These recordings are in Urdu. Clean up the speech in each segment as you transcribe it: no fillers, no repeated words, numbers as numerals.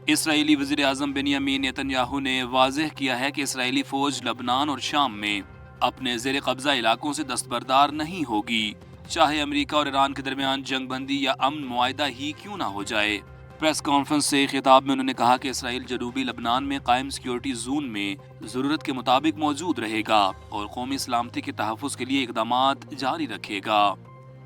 اسرائیلی وزیر اعظم بنیامین نیتن یاہو نے واضح کیا ہے کہ اسرائیلی فوج لبنان اور شام میں اپنے زیر قبضہ علاقوں سے دستبردار نہیں ہوگی، چاہے امریکہ اور ایران کے درمیان جنگ بندی یا امن معاہدہ ہی کیوں نہ ہو جائے۔ پریس کانفرنس سے خطاب میں انہوں نے کہا کہ اسرائیل جنوبی لبنان میں قائم سیکیورٹی زون میں ضرورت کے مطابق موجود رہے گا اور قومی سلامتی کے تحفظ کے لیے اقدامات جاری رکھے گا۔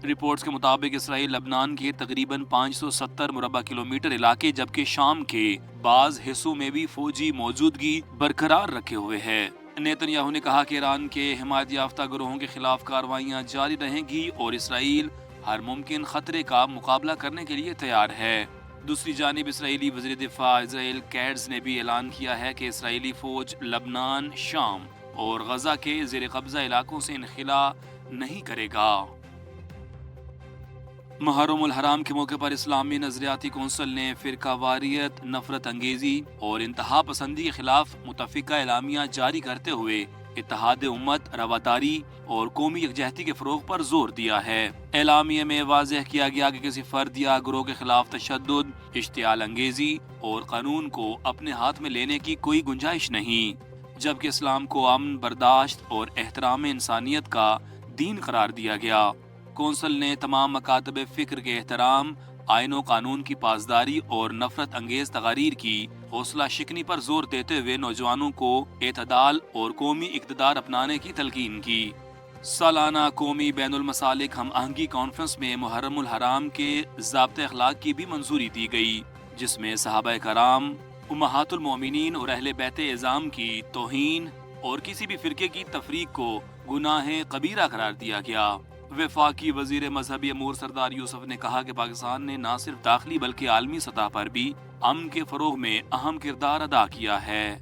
رپورٹس کے مطابق اسرائیل لبنان کے تقریباً 570 مربع کلومیٹر علاقے جبکہ شام کے بعض حصوں میں بھی فوجی موجودگی برقرار رکھے ہوئے ہے۔ نیتن یاہو نے کہا کہ ایران کے حمایت یافتہ گروہوں کے خلاف کارروائیاں جاری رہیں گی اور اسرائیل ہر ممکن خطرے کا مقابلہ کرنے کے لیے تیار ہے۔ دوسری جانب اسرائیلی وزیر دفاع اسرائیل کیٹز نے بھی اعلان کیا ہے کہ اسرائیلی فوج لبنان، شام اور غزہ کے زیر قبضہ علاقوں سے انخلا نہیں کرے گا۔ محرم الحرام کے موقع پر اسلامی نظریاتی کونسل نے فرقہ واریت، نفرت انگیزی اور انتہا پسندی کے خلاف متفقہ اعلامیہ جاری کرتے ہوئے اتحاد امت، رواداری اور قومی یکجہتی کے فروغ پر زور دیا ہے۔ اعلامیہ میں واضح کیا گیا کہ کسی فرد یا گروہ کے خلاف تشدد، اشتعال انگیزی اور قانون کو اپنے ہاتھ میں لینے کی کوئی گنجائش نہیں، جبکہ اسلام کو امن، برداشت اور احترام انسانیت کا دین قرار دیا گیا۔ کونسل نے تمام مکاتب فکر کے احترام، آئین و قانون کی پاسداری اور نفرت انگیز تقاریر کی حوصلہ شکنی پر زور دیتے ہوئے نوجوانوں کو اعتدال اور قومی اقتدار اپنانے کی تلقین کی۔ سالانہ قومی بین المسالک ہم آہنگی کانفرنس میں محرم الحرام کے ضابطۂ اخلاق کی بھی منظوری دی گئی، جس میں صحابہ کرام، امہات المومنین اور اہل بیت اعظام کی توہین اور کسی بھی فرقے کی تفریق کو گناہ کبیرہ قرار دیا گیا۔ وفاقی وزیر مذہبی امور سردار یوسف نے کہا کہ پاکستان نے نہ صرف داخلی بلکہ عالمی سطح پر بھی امن کے فروغ میں اہم کردار ادا کیا ہے۔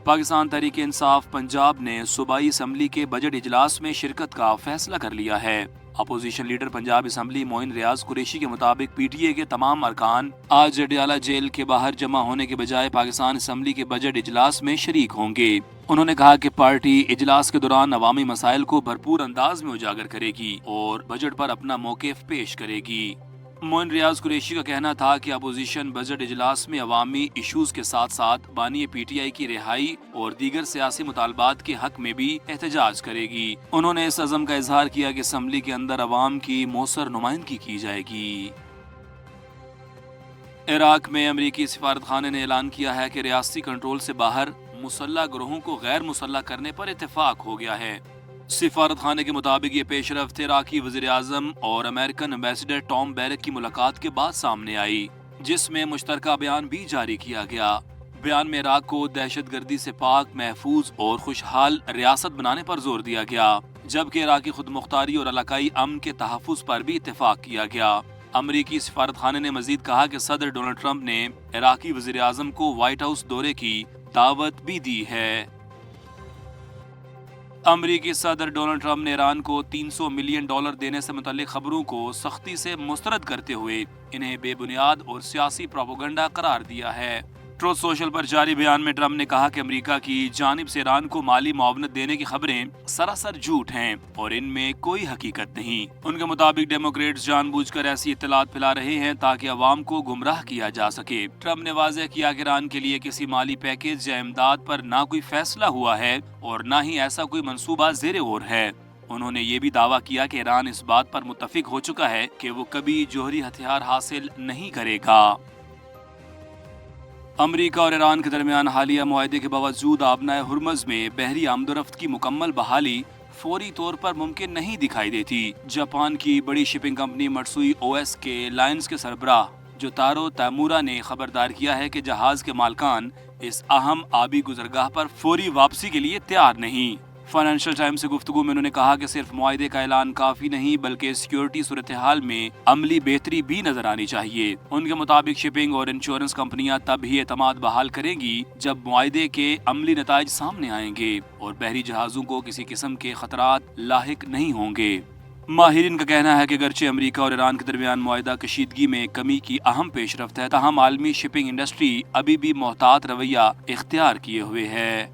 پاکستان تحریک انصاف پنجاب نے صوبائی اسمبلی کے بجٹ اجلاس میں شرکت کا فیصلہ کر لیا ہے۔ اپوزیشن لیڈر پنجاب اسمبلی معین ریاض قریشی کے مطابق پی ٹی اے کے تمام ارکان آج جڈیالہ جیل کے باہر جمع ہونے کے بجائے پاکستان اسمبلی کے بجٹ اجلاس میں شریک ہوں گے۔ انہوں نے کہا کہ پارٹی اجلاس کے دوران عوامی مسائل کو بھرپور انداز میں اجاگر کرے گی اور بجٹ پر اپنا موقف پیش کرے گی۔ معین ریاض قریشی کا کہنا تھا کہ اپوزیشن بجٹ اجلاس میں عوامی ایشوز کے ساتھ ساتھ بانی پی ٹی آئی کی رہائی اور دیگر سیاسی مطالبات کے حق میں بھی احتجاج کرے گی۔ انہوں نے اس عزم کا اظہار کیا کہ اسمبلی کے اندر عوام کی مؤثر نمائندگی کی جائے گی۔ عراق میں امریکی سفارت خانے نے اعلان کیا ہے کہ ریاستی کنٹرول سے باہر مسلح گروہوں کو غیر مسلح کرنے پر اتفاق ہو گیا ہے۔ سفارت خانے کے مطابق یہ پیش رفت عراقی وزیر اعظم اور امریکن ایمبیسڈر ٹام بیرک کی ملاقات کے بعد سامنے آئی، جس میں مشترکہ بیان بھی جاری کیا گیا۔ بیان میں عراق کو دہشت گردی سے پاک، محفوظ اور خوشحال ریاست بنانے پر زور دیا گیا، جبکہ عراقی خود مختاری اور علاقائی امن کے تحفظ پر بھی اتفاق کیا گیا۔ امریکی سفارت خانے نے مزید کہا کہ صدر ڈونلڈ ٹرمپ نے عراقی وزیر اعظم کو وائٹ ہاؤس دورے کی دعوت بھی دی ہے۔ امریکی صدر ڈونلڈ ٹرمپ نے ایران کو $300 ملین دینے سے متعلق خبروں کو سختی سے مسترد کرتے ہوئے انہیں بے بنیاد اور سیاسی پروپیگنڈا قرار دیا ہے۔ ٹروتھ سوشل پر جاری بیان میں ٹرمپ نے کہا کہ امریکہ کی جانب سے ایران کو مالی معاونت دینے کی خبریں سراسر جھوٹ ہیں اور ان میں کوئی حقیقت نہیں۔ ان کے مطابق ڈیموکریٹس جان بوجھ کر ایسی اطلاعات پھیلا رہے ہیں تاکہ عوام کو گمراہ کیا جا سکے۔ ٹرمپ نے واضح کیا کہ ایران کے لیے کسی مالی پیکیج یا امداد پر نہ کوئی فیصلہ ہوا ہے اور نہ ہی ایسا کوئی منصوبہ زیر غور ہے۔ انہوں نے یہ بھی دعویٰ کیا کہ ایران اس بات پر متفق ہو چکا ہے کہ وہ کبھی جوہری ہتھیار حاصل نہیں کرے گا۔ امریکہ اور ایران کے درمیان حالیہ معاہدے کے باوجود آبنائے ہرمز میں بحری آمد و رفت کی مکمل بحالی فوری طور پر ممکن نہیں دکھائی دیتی۔ جاپان کی بڑی شپنگ کمپنی مٹسوئی او ایس کے لائنز کے سربراہ جوتارو تیمورا نے خبردار کیا ہے کہ جہاز کے مالکان اس اہم آبی گزرگاہ پر فوری واپسی کے لیے تیار نہیں۔ فائنینشل ٹائمز سے گفتگو میں انہوں نے کہا کہ صرف معاہدے کا اعلان کافی نہیں بلکہ سیکیورٹی صورتحال میں عملی بہتری بھی نظر آنی چاہیے۔ ان کے مطابق شپنگ اور انشورنس کمپنیاں تب ہی اعتماد بحال کریں گی جب معاہدے کے عملی نتائج سامنے آئیں گے اور بحری جہازوں کو کسی قسم کے خطرات لاحق نہیں ہوں گے۔ ماہرین کا کہنا ہے کہ اگرچہ امریکہ اور ایران کے درمیان معاہدہ کشیدگی میں کمی کی اہم پیش رفت ہے، تاہم عالمی شپنگ انڈسٹری ابھی بھی محتاط رویہ اختیار کیے ہوئے ہے۔